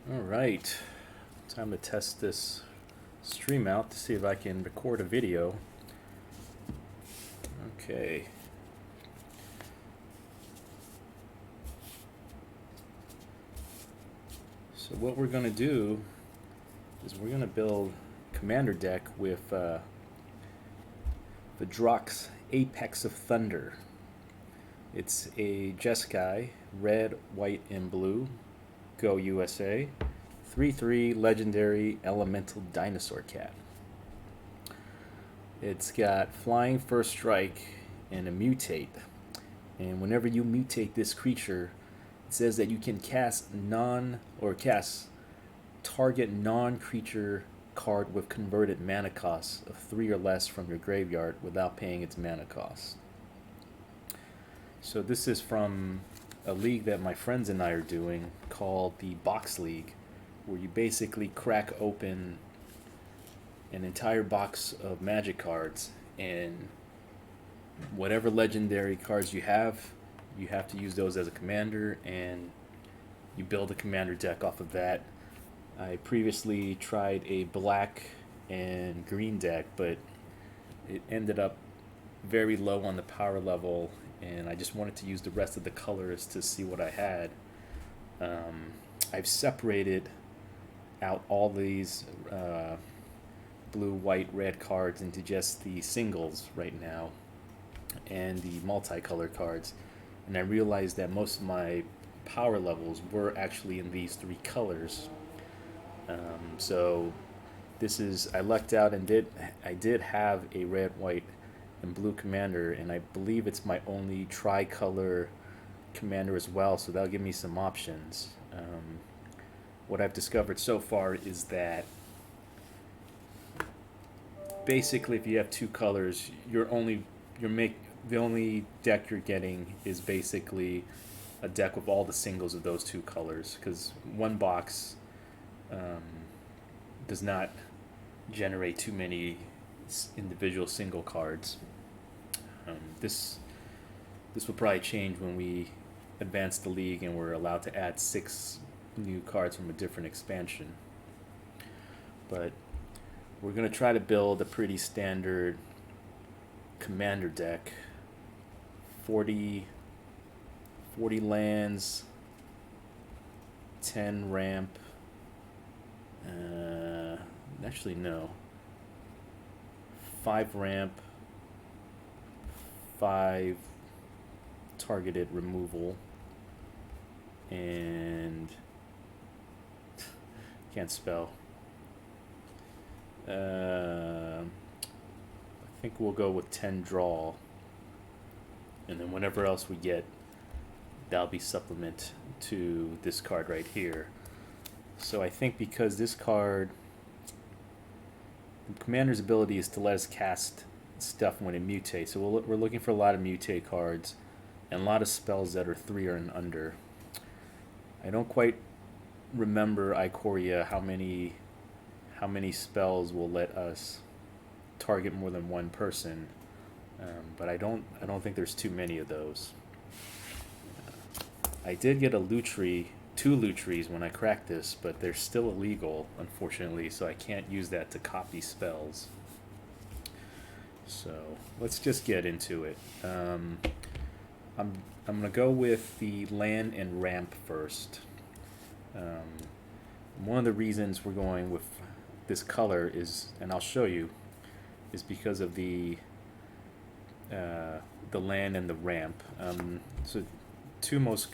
Alright, time to test this stream out to see if I can record a video. Okay. So what we're going to do is we're going to build commander deck with Vadrox Apex of Thunder. It's a Jeskai, red, white, and blue. Go USA. 3/3 legendary elemental dinosaur cat. It's got flying first strike and a mutate. And whenever you mutate this creature, it says that you can cast target non-creature card with converted mana cost of 3 or less from your graveyard without paying its mana cost. So this is from a league that my friends and I are doing called the Box League, where you basically crack open an entire box of Magic cards, and whatever legendary cards you have to use those as a commander, and you build a commander deck off of that. I previously tried a black and green deck, but it ended up very low on the power level, and I just wanted to use the rest of the colors to see what I had. I've separated out all these blue, white, red cards into just the singles right now and the multicolor cards, and I realized that most of my power levels were actually in these three colors. So this is, I lucked out and I did have a red, white, and blue commander, and I believe it's my only tricolor commander as well, so that'll give me some options. What I've discovered so far is that basically if you have two colors, the only deck you're getting is basically a deck with all the singles of those two colors, because one box does not generate too many individual single cards. This will probably change when we advance the league and we're allowed to add 6 new cards from a different expansion. But we're going to try to build a pretty standard commander deck. 40 lands, 10 ramp. Actually, no. 5 ramp, 5 targeted removal, and can't spell. I think we'll go with 10 draw, and then whatever else we get, that'll be supplement to this card right here. So I think because this card, the commander's ability is to let us cast stuff when it mutates, so we're looking for a lot of mutate cards and a lot of spells that are 3 or under. I don't quite remember Ikoria how many spells will let us target more than one person, but I don't think there's too many of those. I did get two Lutries when I cracked this, but they're still illegal, unfortunately, so I can't use that to copy spells. So let's just get into it. I'm gonna go with the land and ramp first. One of the reasons we're going with this color is, and I'll show you, is because of the land and the ramp. So two most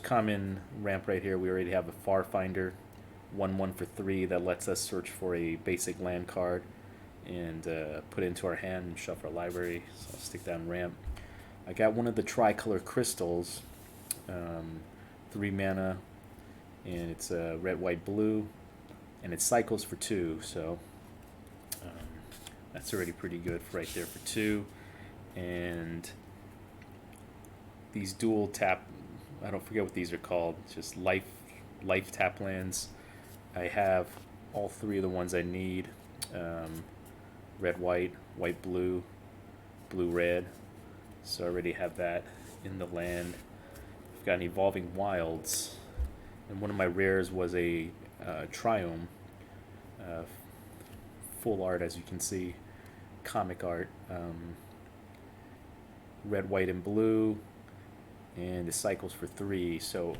common ramp right here, we already have a Far Finder, 1/1 for 3 that lets us search for a basic land card and put it into our hand and shuffle our library. So I'll stick that in ramp. I got one of the tricolor crystals, 3 mana, and it's red, white, blue, and it cycles for 2, so that's already pretty good right there for 2. And these dual tap, I don't forget what these are called, just life tap lands. I have all 3 of the ones I need. Red, white, white, blue, blue, red. So I already have that in the land. I've got an Evolving Wilds, And one of my rares was a Triome, uh, full art, as you can see, comic art, red, white, and blue, and the cycles for 3. So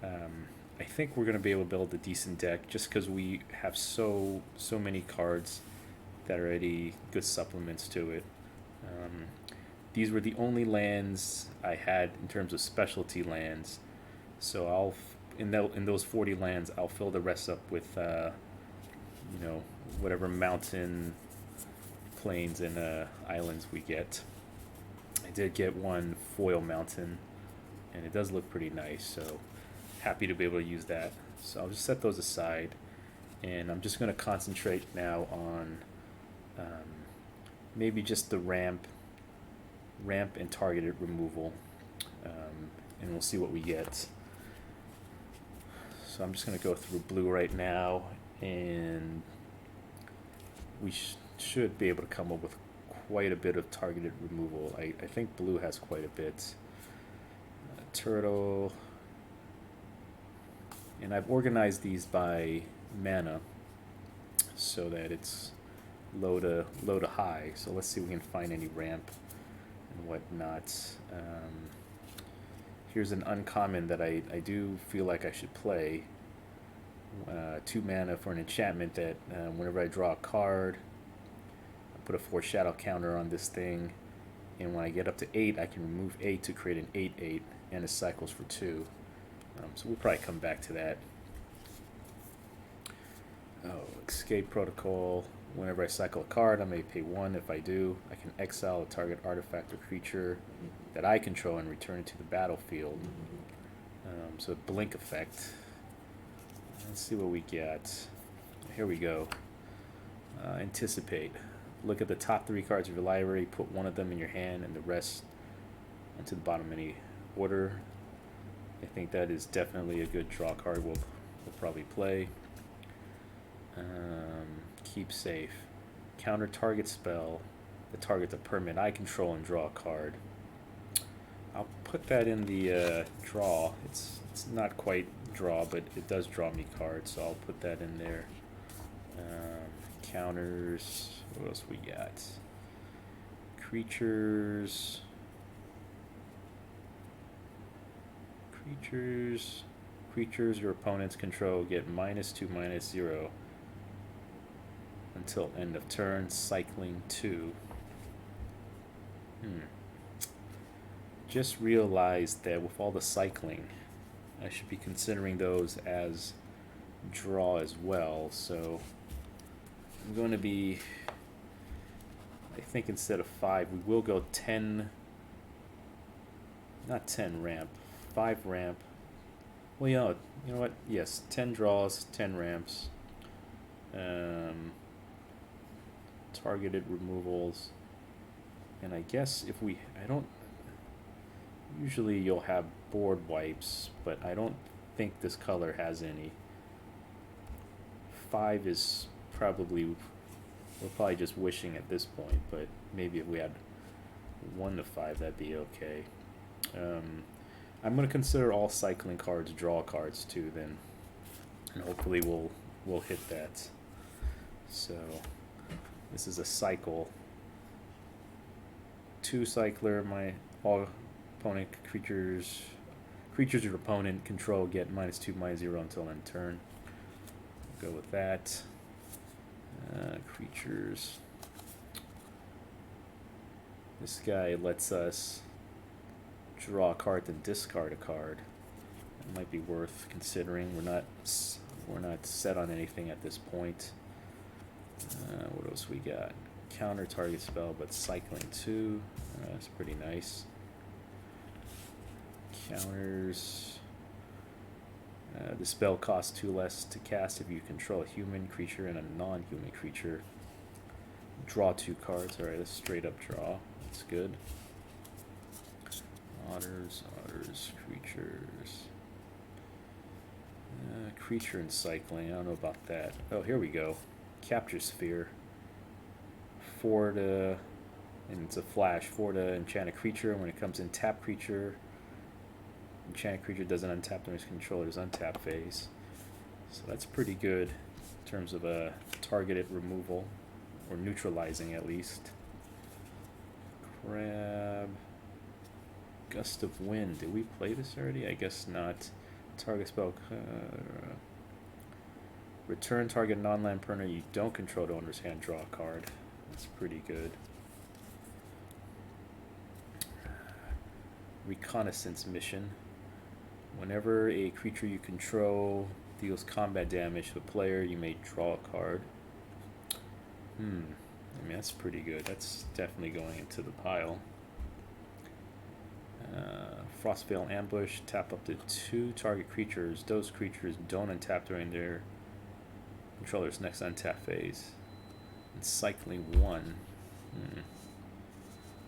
I think we're going to be able to build a decent deck just because we have so many cards that are already good supplements to it. These were the only lands I had in terms of specialty lands, so I'll in those 40 lands I'll fill the rest up with whatever mountain, plains, and islands we get. I did get one foil mountain, and it does look pretty nice, so happy to be able to use that. So I'll just set those aside, and I'm just going to concentrate now on maybe just the ramp and targeted removal, and we'll see what we get. So I'm just going to go through blue right now, and we should be able to come up with quite a bit of targeted removal. I think blue has quite a bit. Turtle, and I've organized these by mana so that it's low to high. So let's see if we can find any ramp and whatnot. Here's an uncommon that I do feel like I should play. 2 mana for an enchantment that whenever I draw a card, I put a foreshadow counter on this thing, and when I get up to 8, I can remove 8 to create an 8/8, and it cycles for 2. So we'll probably come back to that. Oh, escape protocol. Whenever I cycle a card, I may pay 1. If I do, I can exile a target artifact or creature that I control and return it to the battlefield. So blink effect. Let's see what we get. Here we go. Anticipate. Look at the top 3 cards of your library, put 1 of them in your hand and the rest onto the bottom of any order. I think that is definitely a good draw card we'll probably play. Keep safe. Counter target spell that targets a permanent I control and draw a card. I'll put that in the draw. It's not quite draw, but it does draw me cards, so I'll put that in there. Counters. What else we got? Creatures. Creatures your opponents control get -2/-0 until end of turn, cycling 2. Just realized that with all the cycling, I should be considering those as draw as well. So I'm going to be, I think instead of 5, we will go 10, not 10 ramp, 5 ramp. Well, you know what? Yes, 10 draws, 10 ramps. Targeted removals. And I guess if we, usually you'll have board wipes, but I don't think this color has any. 5 is probably, we're probably just wishing at this point, but maybe if we had 1 to 5, that'd be okay. I'm going to consider all cycling cards draw cards too then, and hopefully we'll hit that. So this is a cycle. 2 cycler, all opponent creatures your opponent control get -2/-0 until end turn. Go with that. Creatures. This guy lets us draw a card and discard a card. It might be worth considering. We're not set on anything at this point. What else we got? Counter target spell, but cycling 2. That's pretty nice. Counters. The spell costs 2 less to cast if you control a human creature and a non-human creature. Draw 2 cards. Alright, that's straight up draw. That's good. Otters, creatures. Creature and cycling. I don't know about that. Oh, here we go. Capture Sphere. 4 to, and it's a flash. 4 to enchant a creature. When it comes in, tap creature. Enchanted creature doesn't untap during its controller's untap phase. So that's pretty good in terms of a targeted removal, or neutralizing at least. Crab. Gust of Wind. Did we play this already? I guess not. Target spell. Return target non-land permanent you don't control to owner's hand. Draw a card. That's pretty good. Reconnaissance mission. Whenever a creature you control deals combat damage to a player, you may draw a card. I mean, that's pretty good. That's definitely going into the pile. Frostveil Ambush. Tap up to 2 target creatures. Those creatures don't untap during their controller's next untap phase. And cycling 1.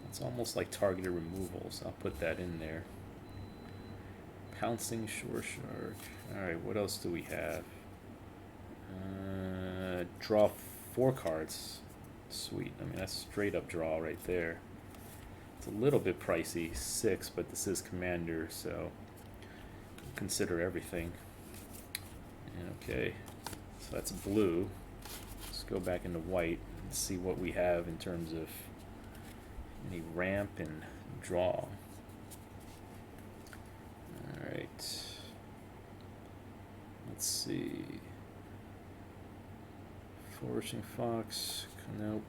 It's almost like targeted removal, so I'll put that in there. Pouncing Shore Shark. Alright, what else do we have? Draw 4 cards. Sweet. I mean, that's straight up draw right there. It's a little bit pricey, 6, but this is Commander, so consider everything. Okay, so that's blue. Let's go back into white and see what we have in terms of any ramp and draw. Alright. Let's see. Flourishing Fox. Nope.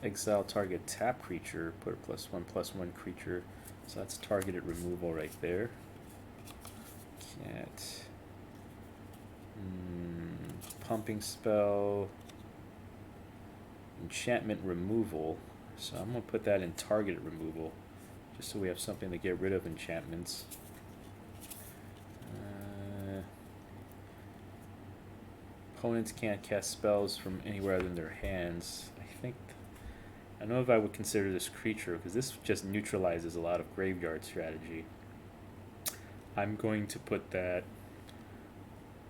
Exile target tap creature. Put a +1/+1 creature. So that's targeted removal right there. Cat. Pumping spell. Enchantment removal. So I'm going to put that in targeted removal, just so we have something to get rid of enchantments. Opponents can't cast spells from anywhere other than their hands. I don't know if I would consider this creature, because this just neutralizes a lot of graveyard strategy. I'm going to put that,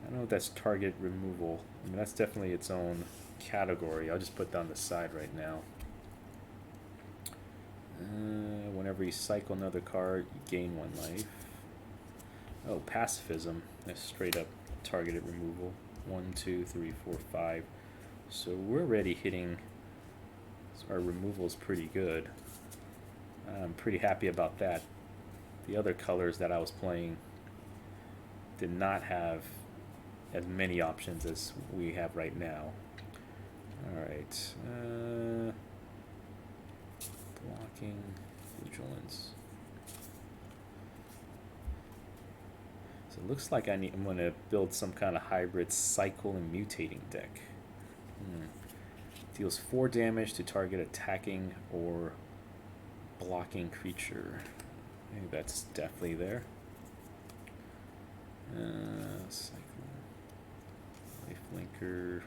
I don't know if that's target removal. I mean, that's definitely its own category. I'll just put that on the side right now. Whenever you cycle another card, you gain 1 life. Oh, pacifism. That's straight up targeted removal. 1, 2, 3, 4, 5. So we're already hitting. Our removal is pretty good. I'm pretty happy about that. The other colors that I was playing did not have as many options as we have right now. Alright. Blocking, vigilance. So it looks like I'm going to build some kind of hybrid cycle and mutating deck. Deals 4 damage to target attacking or blocking creature. I think that's definitely there. Cycle. Lifelinker.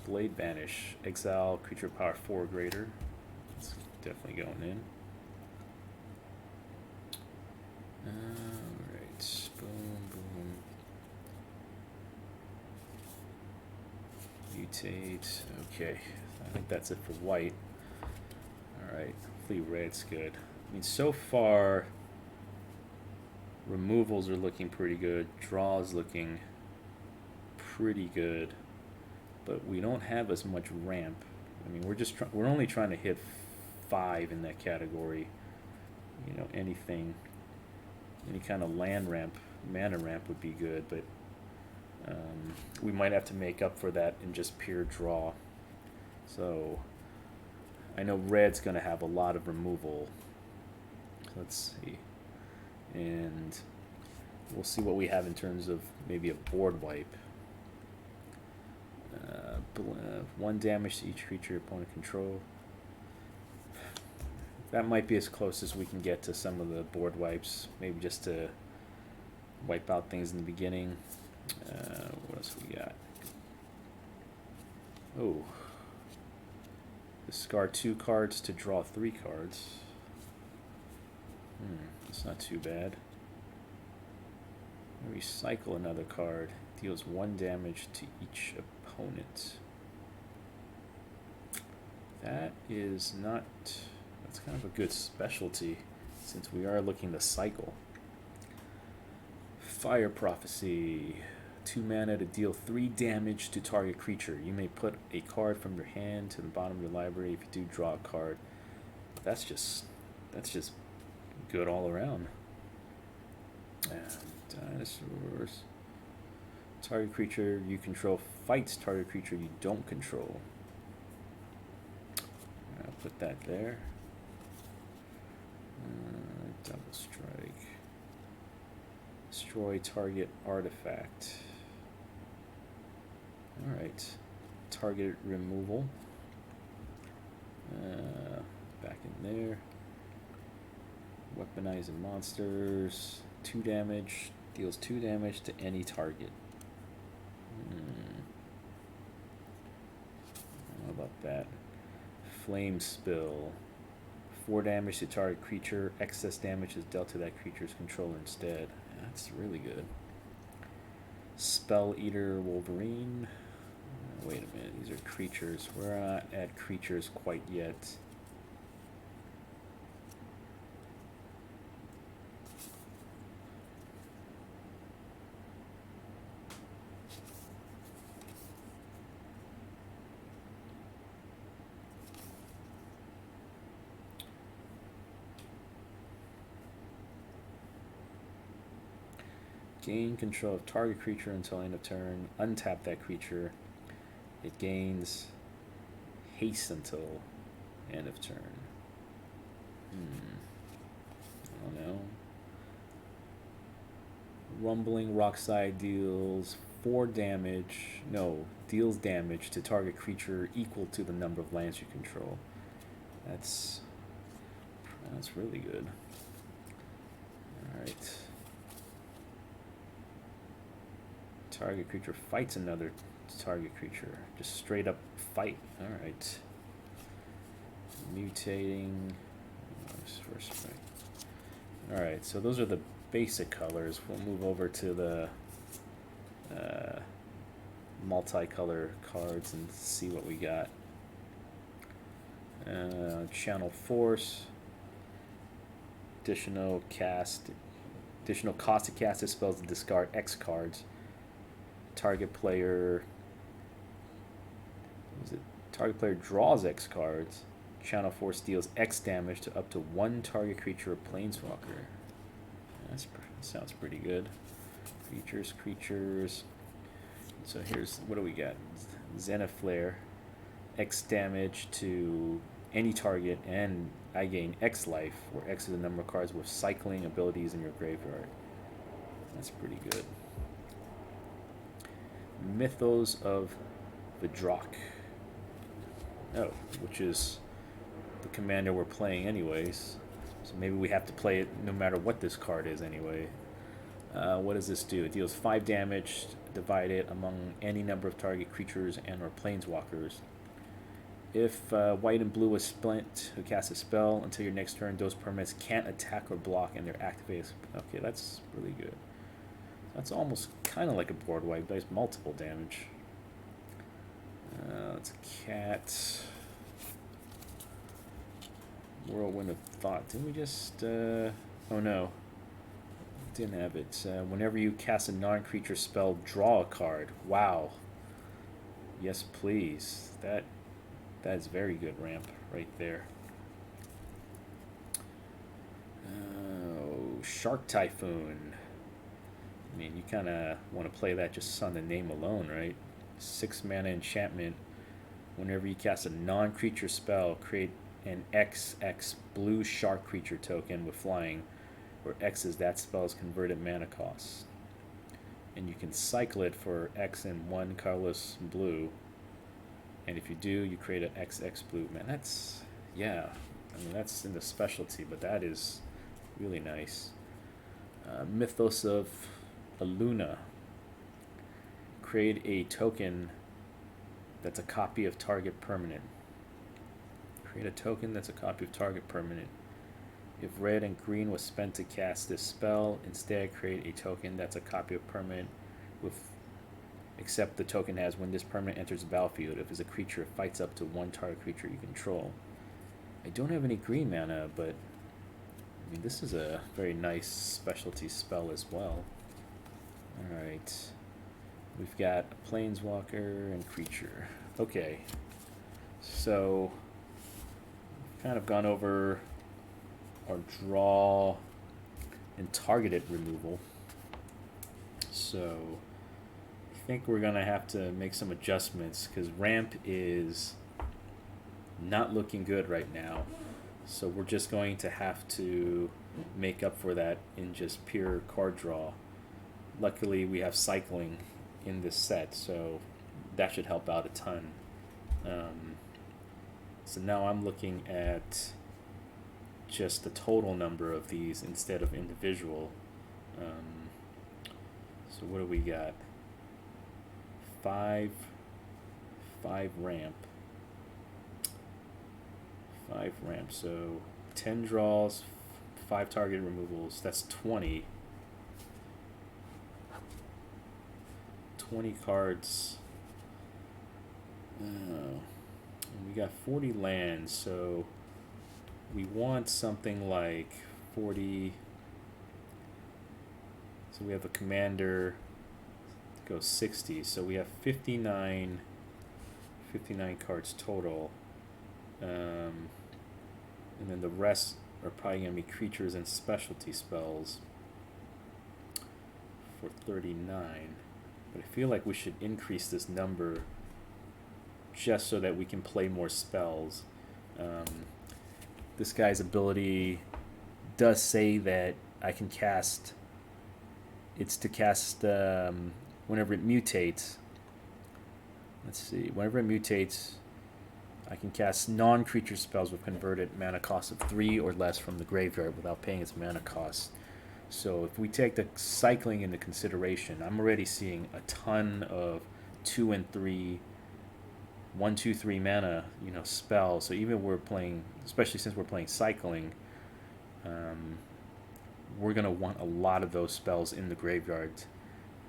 Blade Banish. Exile creature power 4 or greater. It's definitely going in. Alright. Boom, boom. Mutate. Okay. I think that's it for white. Alright. Hopefully red's good. I mean, so far, removals are looking pretty good. Draws looking pretty good. But we don't have as much ramp. I mean, we're only trying to hit 5 in that category. You know, any kind of land ramp, mana ramp would be good, but we might have to make up for that in just pure draw. So I know red's going to have a lot of removal. Let's see. And we'll see what we have in terms of maybe a board wipe. 1 damage to each creature opponent control. That might be as close as we can get to some of the board wipes. Maybe just to wipe out things in the beginning. What else we got? Oh. Discard 2 cards to draw 3 cards. That's not too bad. Recycle another card. Deals 1 damage to each opponent. That is not... That's kind of a good specialty, since we are looking to cycle. Fire Prophecy. 2 mana to deal 3 damage to target creature. You may put a card from your hand to the bottom of your library. If you do, draw a card. That's just good all around. And dinosaurs. Target creature you control fights target creature you don't control. I'll put that there. Double strike. Destroy target artifact. Alright. Target removal. Back in there. Weaponizing monsters. 2 damage. Deals 2 damage to any target. How about that? Flame Spill. 4 damage to target creature. Excess damage is dealt to that creature's controller instead. That's really good. Spell Eater Wolverine. Wait a minute, these are creatures. We're not at creatures quite yet. Gain control of target creature until end of turn. Untap that creature. It gains haste until end of turn. I don't know. Rumbling Rockside deals 4 damage. No, deals damage to target creature equal to the number of lands you control. That's really good. Alright. Target creature fights another target creature. Just straight up fight. Alright. Mutating. First strike. Alright, so those are the basic colors. We'll move over to the multicolor cards and see what we got. Channel Force. Additional cost to cast this spell to discard X cards. Target player draws X cards. Channel Force deals X damage to up to 1 target creature or planeswalker. That sounds pretty good. Creatures. So here's, what do we got? Zenithflare. X damage to any target, and I gain X life, where X is the number of cards with cycling abilities in your graveyard. That's pretty good. Mythos of Vadrox. Oh, which is the commander we're playing anyways. So maybe we have to play it no matter what this card is anyway. What does this do? It deals 5 damage, divided among any number of target creatures and or planeswalkers. If white and blue is split who casts a spell until your next turn, those permanents can't attack or block and they're activated. Okay, that's really good. That's almost kind of like a board wipe, but it's multiple damage. It's a cat. Whirlwind of Thought. Didn't we just... oh no. Didn't have it. Whenever you cast a non-creature spell, draw a card. Wow. Yes, please. That is very good ramp right there. Oh, Shark Typhoon. I mean, you kind of want to play that just on the name alone, right? 6 mana enchantment. Whenever you cast a non-creature spell, create an XX blue shark creature token with flying, where X is that spell's converted mana cost. And you can cycle it for X and 1 colorless blue. And if you do, you create an XX blue. Man, that's, yeah. I mean, that's in the specialty, but that is really nice. Mythos of Aluna. Create a token that's a copy of target permanent. Create a token that's a copy of target permanent. If red and green was spent to cast this spell, instead create a token that's a copy of permanent with except the token has when this permanent enters the battlefield, if it's a creature, it fights up to one target creature you control. I don't have any green mana, but I mean this is a very nice specialty spell as well. Alright. We've got a planeswalker and creature. Okay. So we've kind of gone over our draw and targeted removal. So I think we're gonna have to make some adjustments because ramp is not looking good right now. So we're just going to have to make up for that in just pure card draw. Luckily we have cycling in this set, so that should help out a ton. So now I'm looking at just the total number of these instead of individual. So what do we got? 5 ramp. 5 ramp, so 10 draws, 5 target removals, that's 20. 20 cards. And we got 40 lands, so we want something like 40. So we have a commander, go 60, so we have 59 cards total. And then the rest are probably going to be creatures and specialty spells for 39. But I feel like we should increase this number just so that we can play more spells. This guy's ability does say that I can cast... It's to cast whenever it mutates. Let's see. Whenever it mutates, I can cast non-creature spells with converted mana cost of 3 or less from the graveyard without paying its mana cost. So if we take the cycling into consideration, I'm already seeing a ton of 2 and 3, 1, 2, 3 mana, spells. So even we're playing, especially since we're playing cycling, we're gonna want a lot of those spells in the graveyard.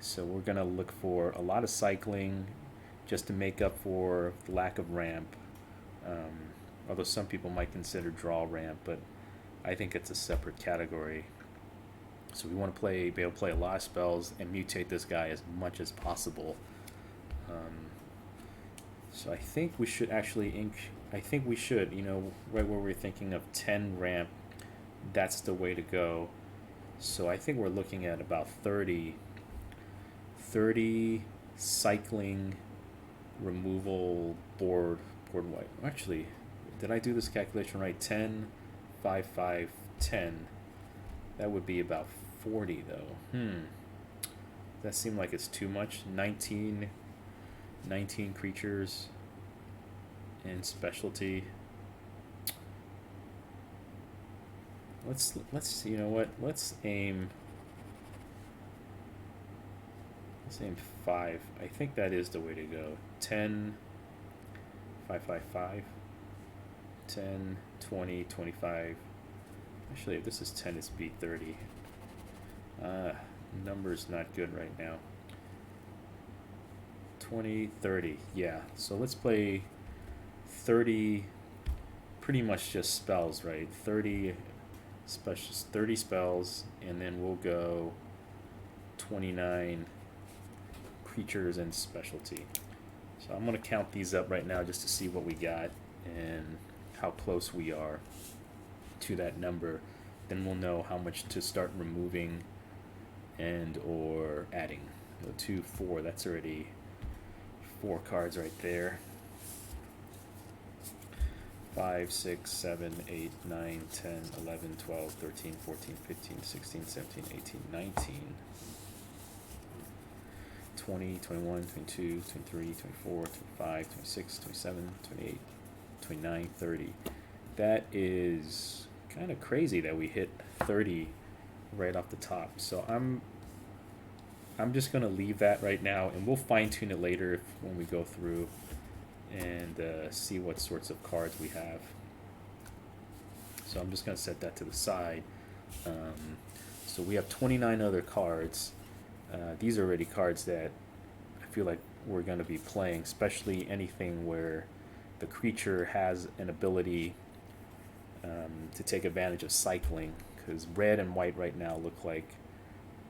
So we're gonna look for a lot of cycling just to make up for the lack of ramp. Although some people might consider draw ramp, but I think it's a separate category. So we want to be able to play a lot of spells and mutate this guy as much as possible. So I think we should actually right where we're thinking of 10 ramp, that's the way to go. So I think we're looking at about 30 cycling removal board white. Actually, did I do this calculation right? 10, 5, 5, 10. That would be about 40 though. That seemed like it's too much. 19 creatures and specialty. Let's you know what? Let's aim 5. I think that is the way to go. 10, 5, 5, 5, 10, 20, 25. Actually, if this is 10, it's beat 30. Number's not good right now. 20, 30. Yeah, so let's play 30, pretty much just spells, right? 30 spells, and then we'll go 29 creatures and specialty. So I'm going to count these up right now just to see what we got and how close we are to that number. Then we'll know how much to start removing and or adding. 2, 4, that's already 4 cards right there. 5, 6, 7, 8, 9, 10, 11, 12, 13, 14, 15, 16, 17, 18, 19, 20, 21, 22, 23, 24, 25, 26, 27, 28, 29, 30. That is kind of crazy that we hit 30 right off the top. So I'm just going to leave that right now, and we'll fine-tune it later when we go through and see what sorts of cards we have. So I'm just going to set that to the side. So we have 29 other cards. These are already cards that I feel like we're going to be playing, especially anything where the creature has an ability to take advantage of cycling, because red and white right now look like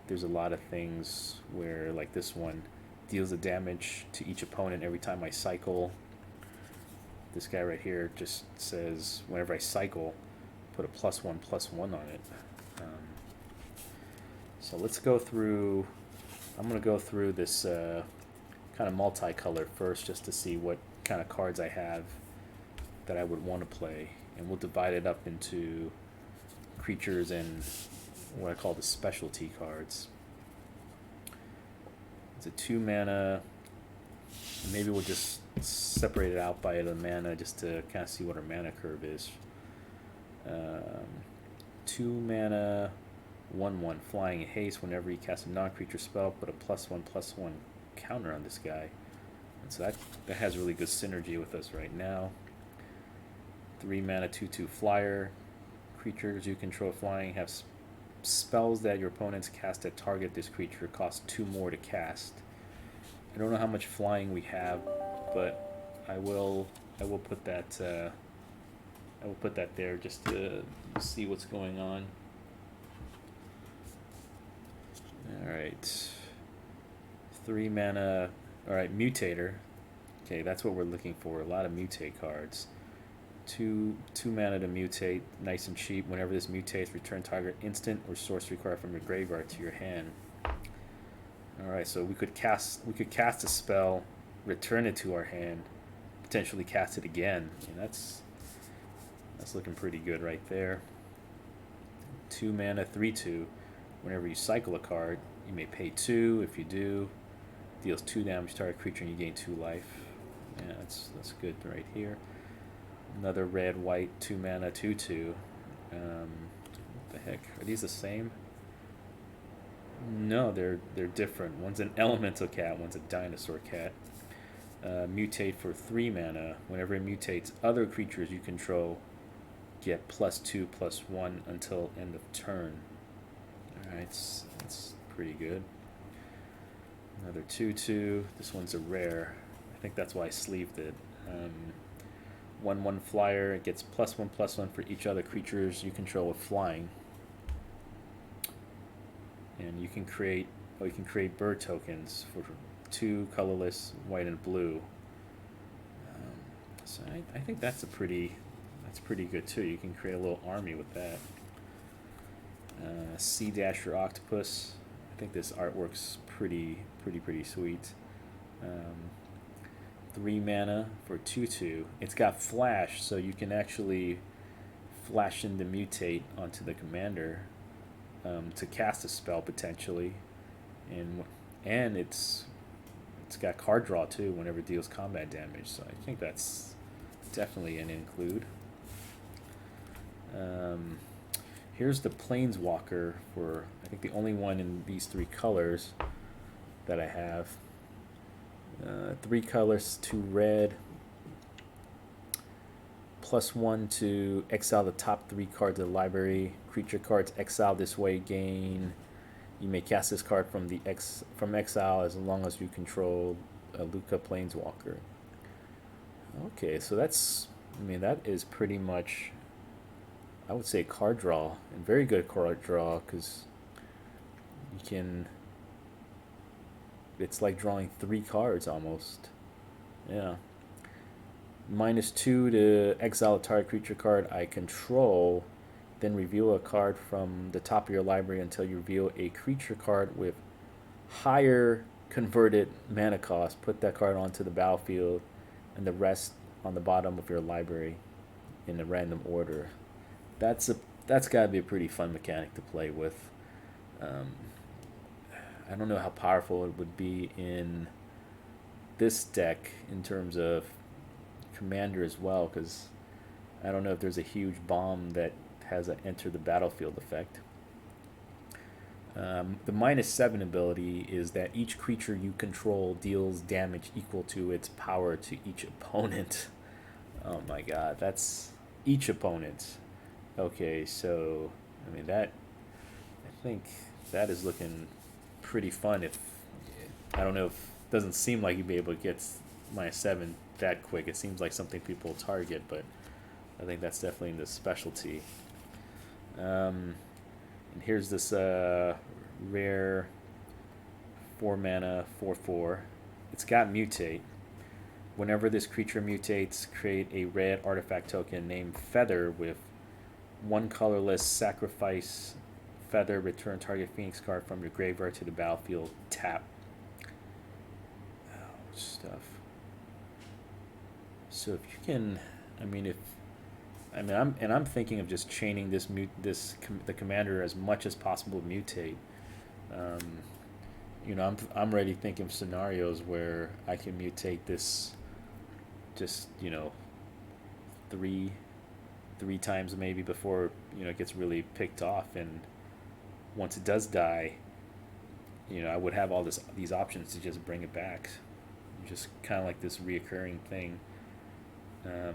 there's a lot of things where, like this one, deals a damage to each opponent every time I cycle. This guy right here just says whenever I cycle, put a +1/+1 on it. So let's go through. I'm going to go through this kind of multicolor first, just to see what kind of cards I have that I would want to play, and we'll divide it up into creatures and what I call the specialty cards. It's a 2 mana. Maybe we'll just separate it out by the mana just to kind of see what our mana curve is. 2 mana, 1/1 flying haste. Whenever you cast a non-creature spell, put a +1/+1 counter on this guy. And so that has really good synergy with us right now. 3 mana, 2/2 flyer. Creatures you control flying have spells that your opponents cast that target this creature cost 2 more to cast. I don't know how much flying we have, but I will put that there just to see what's going on. All right, 3 mana. All right, mutator. Okay, that's what we're looking for. A lot of mutate cards. 2 mana to mutate, nice and cheap. Whenever this mutates, return target instant or sorcery card from your graveyard to your hand. All right, so we could cast a spell, return it to our hand, potentially cast it again, and that's looking pretty good right there. 2 mana, 3/2. Whenever you cycle a card, you may pay 2. If you do, deals 2 damage to target creature and you gain 2 life. Yeah, that's good right here. Another red, white, 2 mana, 2/2. What the heck? Are these the same? No, they're different. One's an elemental cat, one's a dinosaur cat. Mutate for 3 mana. Whenever it mutates, other creatures you control get +2/+1 until end of turn. Alright, that's pretty good. Another 2/2. This one's a rare. I think that's why I sleeved it. 1/1 flyer. It gets +1/+1 for each other creatures you control with flying. And you can create bird tokens for 2 colorless, white and blue. So I think that's pretty good too. You can create a little army with that. Sea Dasher Octopus. I think this artwork's pretty sweet. 3 mana for 2/2. It's got flash, so you can actually flash into mutate onto the commander to cast a spell potentially, and it's got card draw too whenever it deals combat damage. So I think that's definitely an include. Here's the Planeswalker, for I think the only one in these 3 colors that I have. 3 colors, 2 red. +1 to exile the top 3 cards of the library. Creature cards exiled this way gain. You may cast this card from exile as long as you control a Luca Planeswalker. Okay, so that is pretty much, I would say, card draw, and very good card draw, because it's like drawing 3 cards almost. Yeah. -2 to exile a target creature card I control, then reveal a card from the top of your library until you reveal a creature card with higher converted mana cost. Put that card onto the battlefield and the rest on the bottom of your library in a random order. That's got to be a pretty fun mechanic to play with. I don't know how powerful it would be in this deck in terms of commander as well, because I don't know if there's a huge bomb that has an enter the battlefield effect. The -7 ability is that each creature you control deals damage equal to its power to each opponent. Oh my god, that's each opponent. Okay, so I mean that I think that is looking pretty fun. If I don't know if doesn't seem like you'd be able to get -7 that quick. It seems like something people target, but I think that's definitely in the specialty. And here's this rare 4-mana 4/4. It's got mutate. Whenever this creature mutates, create a red artifact token named Feather with one colorless, sacrifice Feather, return target Phoenix card from your graveyard to the battlefield, tap. Oh, stuff. So if you can, I'm thinking of just chaining the commander as much as possible mutate. Um, I'm already thinking of scenarios where I can mutate this, just three times maybe before it gets really picked off, and once it does die, I would have all these options to just bring it back, just kind of like this reoccurring thing. I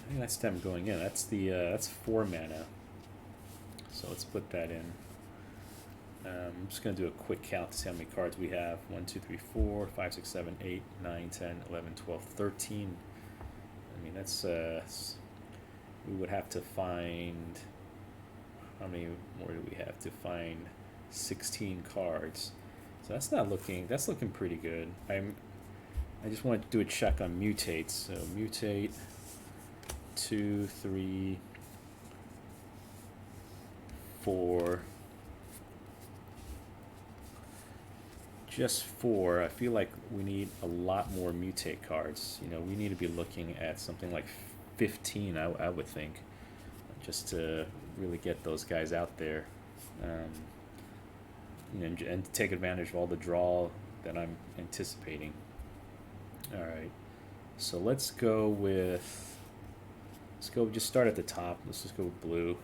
think that's them going in. That's 4 mana. So let's put that in. I'm just going to do a quick count to see how many cards we have. 1, 2, 3, 4, 5, 6, 7, 8, 9, 10, 11, 12, 13. I mean, that's we would have to find, how many more do we have to find? 16 cards. So that's looking pretty good. I just wanted to do a check on mutates. So mutate 2, 3, 4. Just 4. I feel like we need a lot more mutate cards. We need to be looking at something like 15, I would think, just to really get those guys out there, and take advantage of all the draw that I'm anticipating. All right, so let's just start at the top. Let's just go with blue.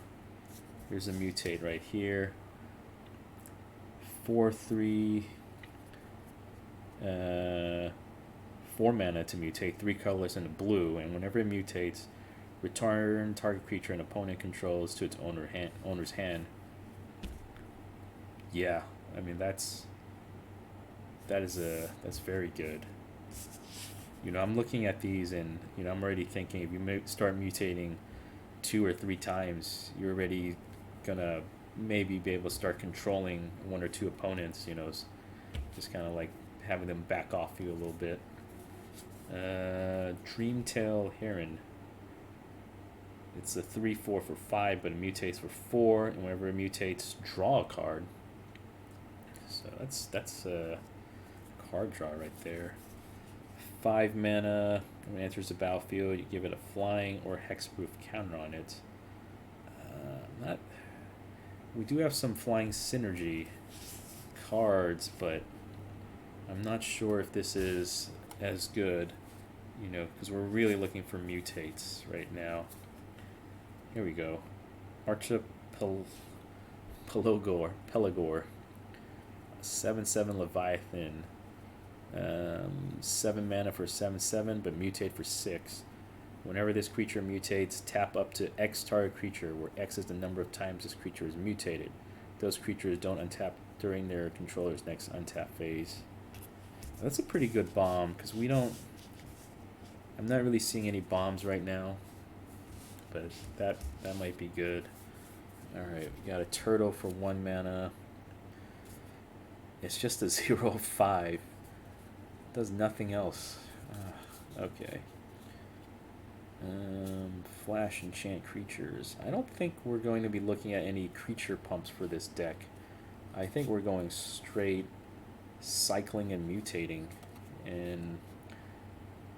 Here's a mutate right here. 4/3. 4 mana to mutate, 3 colors and a blue, and whenever it mutates, return target creature an opponent controls to its owner's hand. Yeah, I mean that's very good. I'm looking at these, and I'm already thinking if you start mutating 2 or 3 times, you're already gonna maybe be able to start controlling 1 or 2 opponents. Just kind of like having them back off you a little bit. Dreamtail Heron. It's a 3/4 for 5, but it mutates for 4, and whenever it mutates, draw a card. So that's a card draw right there. 5 mana. When it enters the battlefield, you give it a flying or hexproof counter on it. We do have some flying synergy cards, but I'm not sure if this is as good, because we're really looking for mutates right now. Here we go. Pelagor. 7/7 Leviathan. 7 mana for 7/7, but mutate for 6. Whenever this creature mutates, tap up to X target creature, where X is the number of times this creature is mutated. Those creatures don't untap during their controller's next untap phase. That's a pretty good bomb, because I'm not really seeing any bombs right now, but that might be good. Alright, we got a turtle for 1 mana. It's just a 0/5. Does nothing else. Okay. Flash enchant creatures. I don't think we're going to be looking at any creature pumps for this deck. I think we're going straight cycling and mutating, and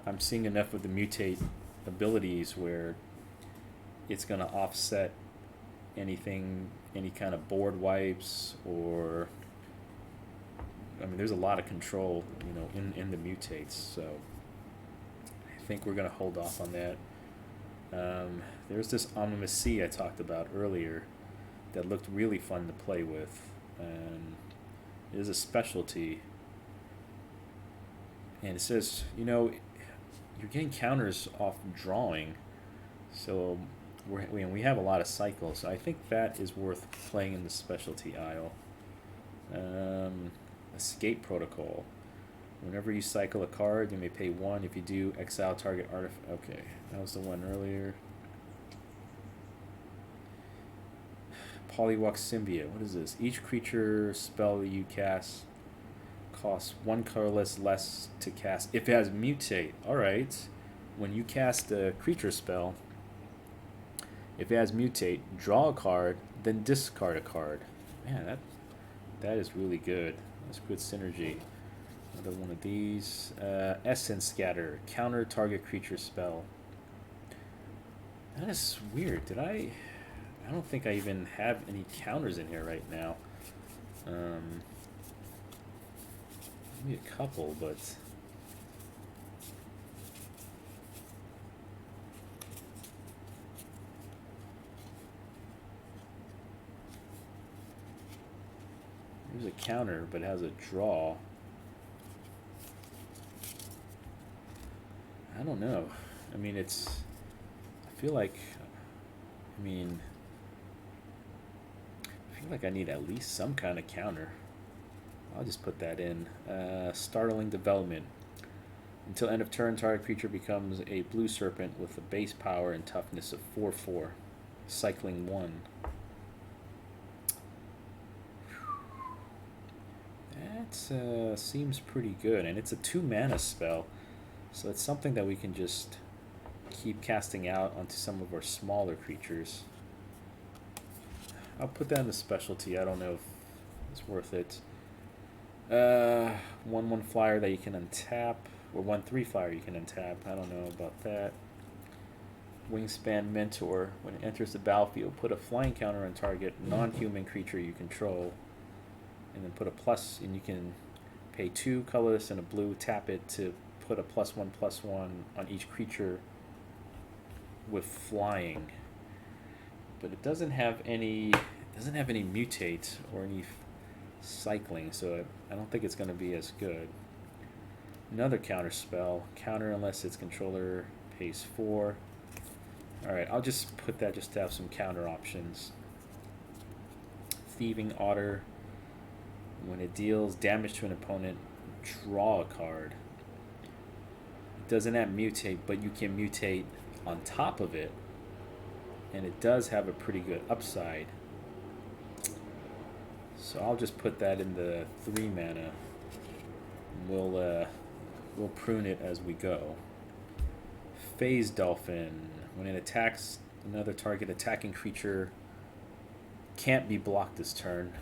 I'm seeing enough of the mutate abilities where it's going to offset any kind of board wipes, or there's a lot of control in the mutates, so I think we're going to hold off on that. There's this Omnibus Sea I talked about earlier that looked really fun to play with. It is a specialty, and it says you're getting counters off drawing, so we have a lot of cycles, so I think that is worth playing in the specialty aisle. Escape Protocol. Whenever you cycle a card, you may pay 1. If you do, exile target artifact. Okay, that was the one earlier. Polywalk Symbiote. What is this? Each creature spell you cast costs 1 colorless less to cast if it has Mutate. Alright. When you cast a creature spell, if it has Mutate, draw a card, then discard a card. Man, that is really good. That's good synergy. Another one of these. Essence Scatter. Counter target creature spell. That is weird. I don't think I even have any counters in here right now. Maybe a couple, but... There's a counter, but it has a draw. I don't know. I mean, it's... I feel like I need at least some kind of counter. I'll just put that in. Startling Development. Until end of turn, target creature becomes a blue serpent with a base power and toughness of 4/4. Cycling 1. That seems pretty good, and it's a 2 mana spell, so it's something that we can just keep casting out onto some of our smaller creatures. I'll put that in the specialty. I don't know if it's worth it. 1/1 flyer that you can untap, or 1/3 flyer you can untap. I don't know about that. Wingspan Mentor. When it enters the battlefield, put a flying counter on target non-human creature you control, and then put a plus, and you can pay 2 colorless and a blue, tap it to put a +1/+1 on each creature with flying. But it doesn't have any mutate or any cycling, so I don't think it's going to be as good. Another counter spell. Counter unless its controller pays 4. Alright, I'll just put that just to have some counter options. Thieving Otter. When it deals damage to an opponent, draw a card. It doesn't have mutate, but you can mutate on top of it. And it does have a pretty good upside. So I'll just put that in the 3 mana. We'll prune it as we go. Phase Dolphin. When it attacks another target, attacking creature can't be blocked this turn.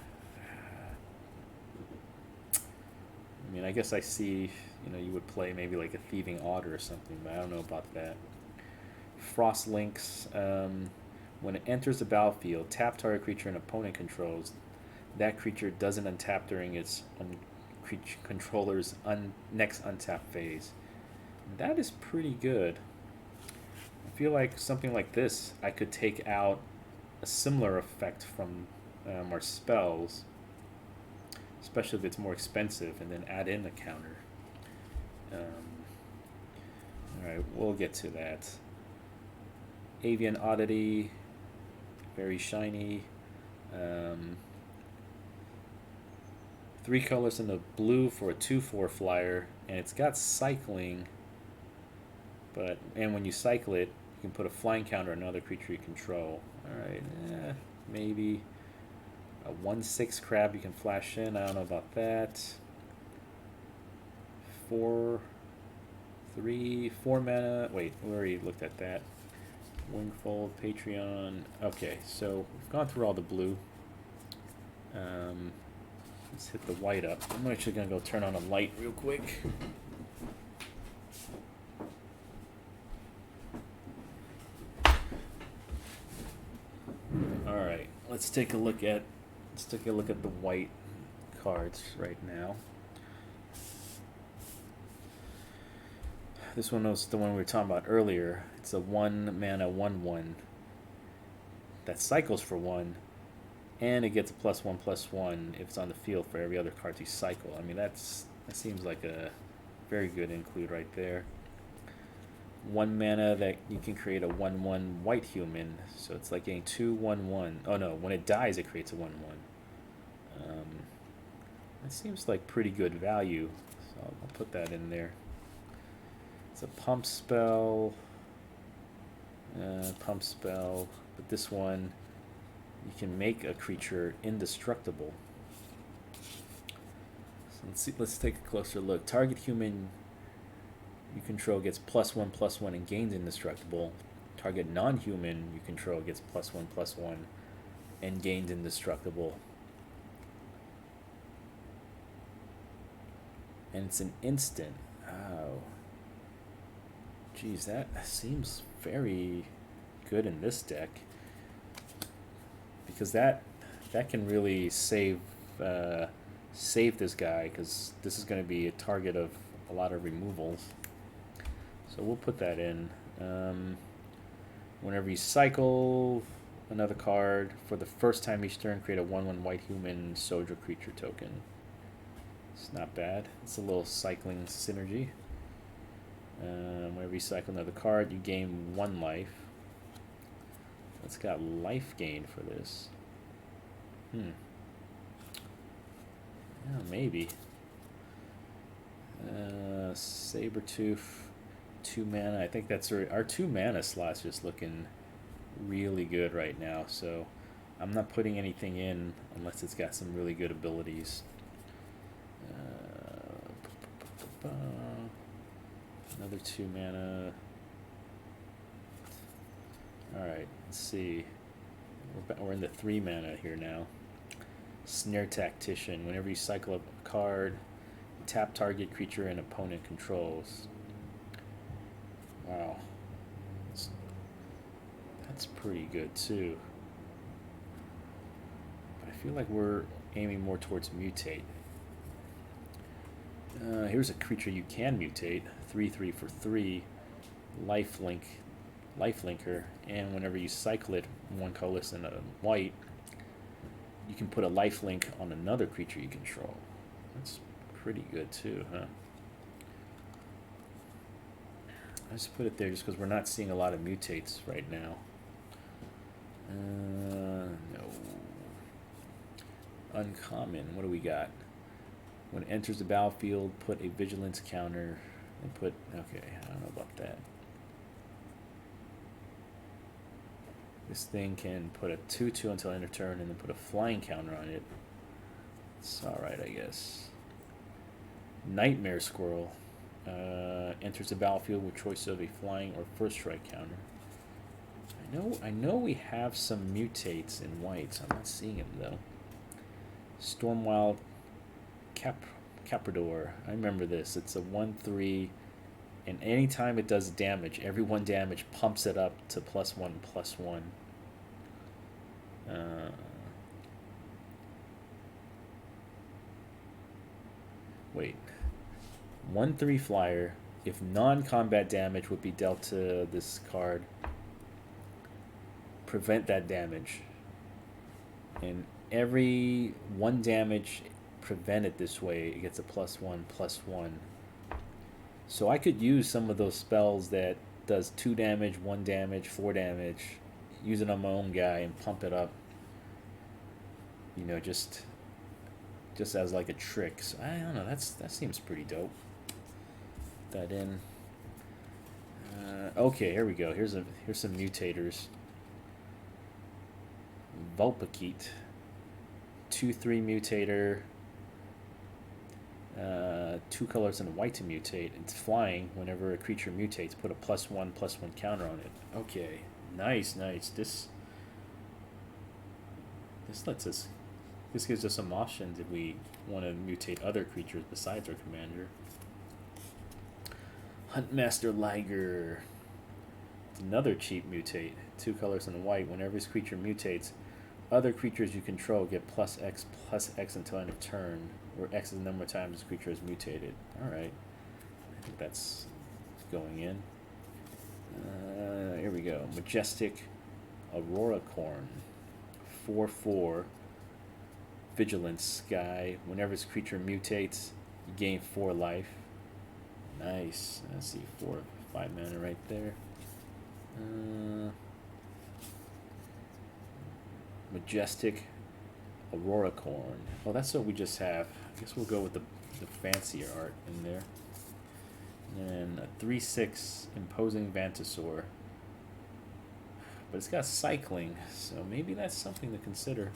I mean, I guess I see, you would play maybe like a Thieving Otter or something, but I don't know about that. Frost Lynx. When it enters the battlefield, tap target creature an opponent controls. That creature doesn't untap during its controller's next untap phase. That is pretty good. I feel like something like this, I could take out a similar effect from our spells, especially if it's more expensive, and then add in a counter. Alright, we'll get to that. Avian Oddity, very shiny. 3 colors in the blue for a 2/4 flyer, and it's got cycling, and when you cycle it, you can put a flying counter on another creature you control. Alright, maybe a 1/6 crab you can flash in. I don't know about that. 4 mana. Wait, we already looked at that. Wingfold, Patreon. Okay, so we've gone through all the blue. Let's hit the white up. I'm actually going to go turn on a light real quick. Alright, let's take a look at the white cards right now. This one was the one we were talking about earlier. It's a 1 mana 1/1 that cycles for 1, and it gets a +1/+1 if it's on the field for every other card you cycle. I mean, that seems like a very good include right there. 1 mana that you can create a 1/1 white human. So it's like getting 2/1/1. Oh no, when it dies, it creates a 1/1. That seems like pretty good value. So I'll put that in there. It's a pump spell. But this one, you can make a creature indestructible. So let's take a closer look. Target human you control gets +1/+1 and gains indestructible. Target non-human you control gets +1/+1 and gains indestructible. And it's an instant. Oh. Geez, that seems very good in this deck. Because that can really save this guy, because this is going to be a target of a lot of removals. So we'll put that in. Whenever you cycle another card, for the first time each turn, create a 1/1 white human soldier creature token. It's not bad. It's a little cycling synergy. Whenever you cycle another card, you gain 1 life. It's got life gain for this. Yeah, maybe. Sabertooth, 2 mana. I think that's our 2 mana slot's just looking really good right now. So I'm not putting anything in unless it's got some really good abilities. Another 2 mana. Alright, let's see. We're in the 3 mana here now. Snare Tactician. Whenever you cycle up a card, tap target creature and opponent controls. Wow. That's pretty good too. But I feel like we're aiming more towards mutate. Here's a creature you can mutate. 3/3 for 3. Lifelinker, and whenever you cycle it, 1 colorless and a white, you can put a lifelink on another creature you control. That's pretty good too, huh? I just put it there just because we're not seeing a lot of mutates right now. No. Uncommon. What do we got? When it enters the battlefield, put a vigilance counter and put. Okay, I don't know about that. This thing can put a 2/2 until end of turn and then put a flying counter on it. It's alright, I guess. Nightmare Squirrel. Enters the battlefield with choice of a flying or first strike counter. I know we have some mutates in whites. I'm not seeing them though. Stormwild Caprador. I remember this. It's a 1/3, and anytime it does damage, every 1 damage pumps it up to +1/+1. Wait. 1/3 flyer. If non-combat damage would be dealt to this card, prevent that damage. And every 1 damage prevented this way, it gets a +1/+1. So I could use some of those spells that does 2 damage, 1 damage, 4 damage, use it on my own guy and pump it up. You know, just as like a trick. So I don't know. That seems pretty dope. Put that in. Okay, here we go. Here's some mutators. Vulpikeet, 2/3 mutator. 2 colors and a white to mutate. It's flying. Whenever a creature mutates, put a +1/+1 counter on it. Okay, nice. This lets us. This gives us some options if we want to mutate other creatures besides our commander. Huntmaster Liger. It's another cheap mutate. 2 colors and a white. Whenever this creature mutates, other creatures you control get +X until end of turn, where X is the number of times this creature is mutated. Alright. I think that's going in. Here we go. Majestic Aurora Corn. 4/4. Vigilance guy. Whenever this creature mutates, you gain 4 life. Nice. Nice. Let's see, 4, 5 mana right there. Majestic Auroracorn. Oh, that's what we just have. I guess we'll go with the fancier art in there. And a 3/6 Imposing Vantasaur. But it's got cycling, so maybe that's something to consider.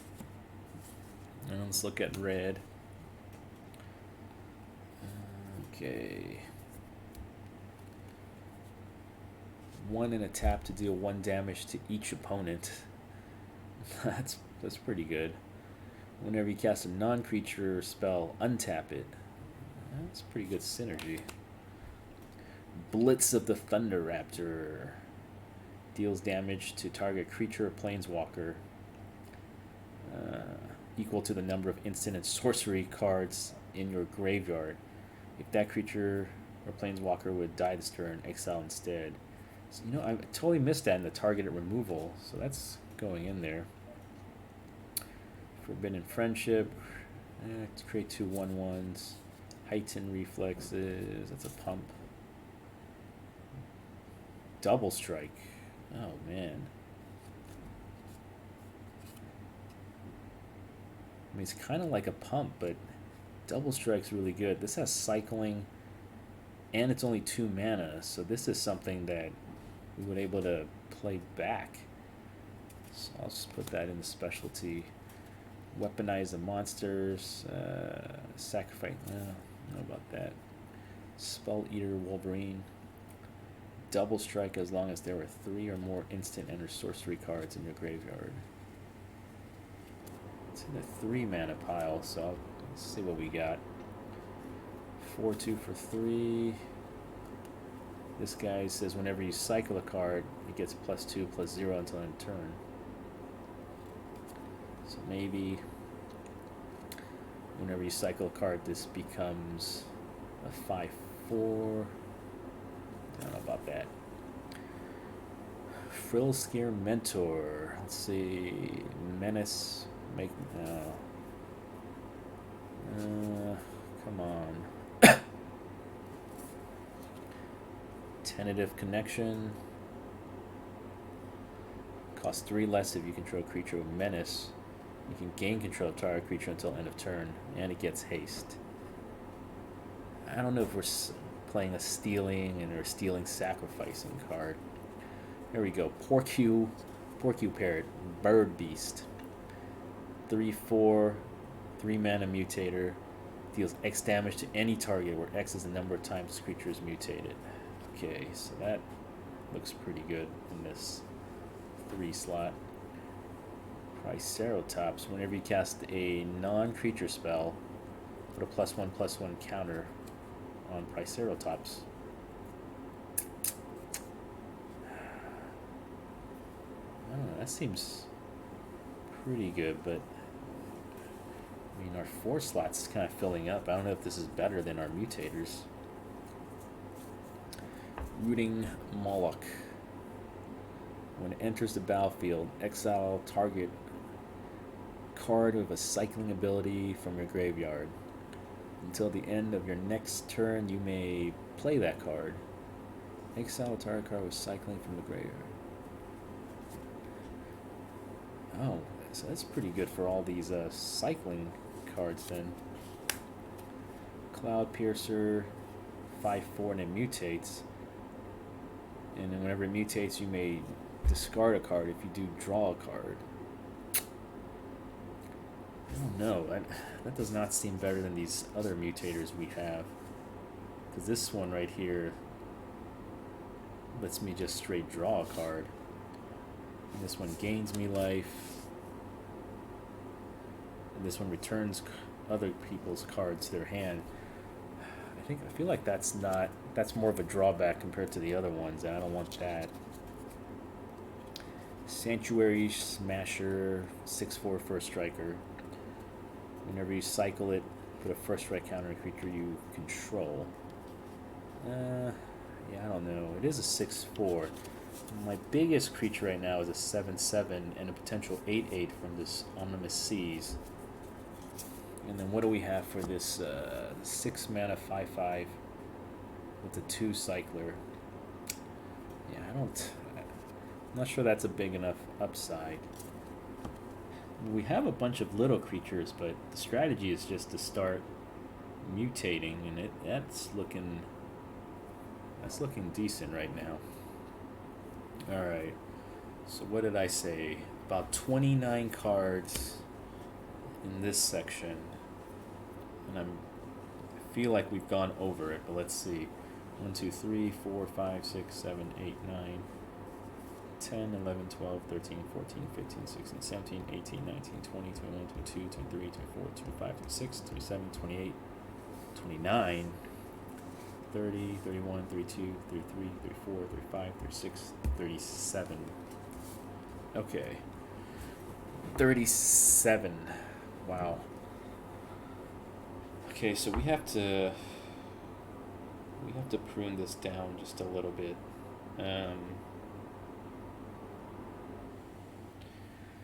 And let's look at red. Okay. 1 and a tap to deal 1 damage to each opponent. That's pretty good. Whenever you cast a non-creature spell, untap it. That's pretty good synergy. Blitz of the Thunder Raptor. Deals damage to target creature or planeswalker equal to the number of instant and sorcery cards in your graveyard. If that creature or planeswalker would die this turn, exile instead. So, you know, I totally missed that in the targeted removal, so that's going in there. Forbidden Friendship. To create 2 1/1s. Heighten Reflexes. That's a pump. Double Strike. Oh, man. I mean, it's kind of like a pump, but Double Strike's really good. This has cycling, and it's only 2 mana, so this is something that we would able to play back. So I'll just put that in the specialty. Weaponize the monsters. Sacrifice. I don't know about that. Spell Eater Wolverine. Double Strike as long as there were 3 or more instant and or sorcery cards in your graveyard. It's in the 3 mana pile, so let's see what we got. 4/2 for 3. This guy says whenever you cycle a card, it gets +2/+0 until end turn. So maybe whenever you cycle a card, this becomes a 5/4. I don't know about that. Frill Scare Mentor. Let's see. Menace. Make. Come on. Tentative Connection. Costs 3 less if you control a creature with Menace. You can gain control of target creature until end of turn, and it gets haste. I don't know if we're playing a stealing and or stealing sacrificing card. There we go. Porcue Parrot, Bird Beast. 3/4, 3 mana mutator. Deals X damage to any target where X is the number of times this creature is mutated. Okay, so that looks pretty good in this 3 slot. Triceratops. Whenever you cast a non-creature spell, put a +1/+1 counter on Triceratops. I don't know, that seems pretty good, but I mean, our 4 slots is kind of filling up. I don't know if this is better than our mutators. Rooting Moloch. When it enters the battlefield, exile target card with a cycling ability from your graveyard. Until the end of your next turn, you may play that card. Exile a target card with cycling from the graveyard. Oh, so that's pretty good for all these cycling cards then. Cloud Piercer, 5/4, and it mutates. And then whenever it mutates, you may discard a card if you do draw a card. I don't know. That does not seem better than these other mutators we have. Because this one right here lets me just straight draw a card. And this one gains me life. And this one returns other people's cards to their hand. I feel like that's more of a drawback compared to the other ones, and I don't want that. Sanctuary Smasher, 6/4 first striker. Whenever you cycle it, put a first strike counter on a creature you control. Yeah, I don't know. It is a 6/4. My biggest creature right now is a 7/7 and a potential 8/8 from this Omnibus Seas. And then what do we have for this 6 mana 5/5 with the 2 cycler. Yeah, I'm not sure that's a big enough upside. We have a bunch of little creatures, but the strategy is just to start mutating, and that's looking decent right now. All right. So what did I say? About 29 cards in this section, and I feel like we've gone over it, but let's see. 1, 2, 3, 4, 5, 6, 7, 8, 9, 10, 11, 12, 13, 14, 15, 16, 17, 18, 19, 20, 21, 22, 23, 24, 25, 26, 27, 28, 29, 30, 31, 32, 33, 34, 35, 36, 37. Okay. 37. Wow. Okay, so we have to prune this down just a little bit.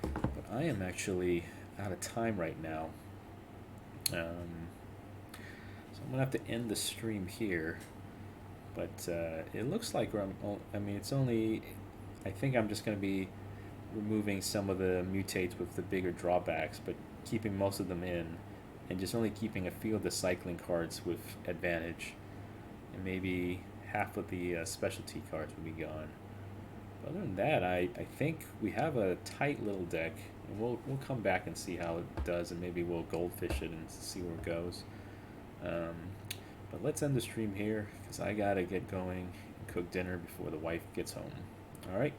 But I am actually out of time right now. So I'm gonna have to end the stream here. But it looks like it's only. I think I'm just gonna be removing some of the mutates with the bigger drawbacks, but keeping most of them in, and just only keeping a few of the cycling cards with advantage, and maybe half of the specialty cards will be gone. But other than that, I think we have a tight little deck, and we'll come back and see how it does, and maybe we'll goldfish it and see where it goes. But let's end the stream here, because I gotta get going and cook dinner before the wife gets home. All right.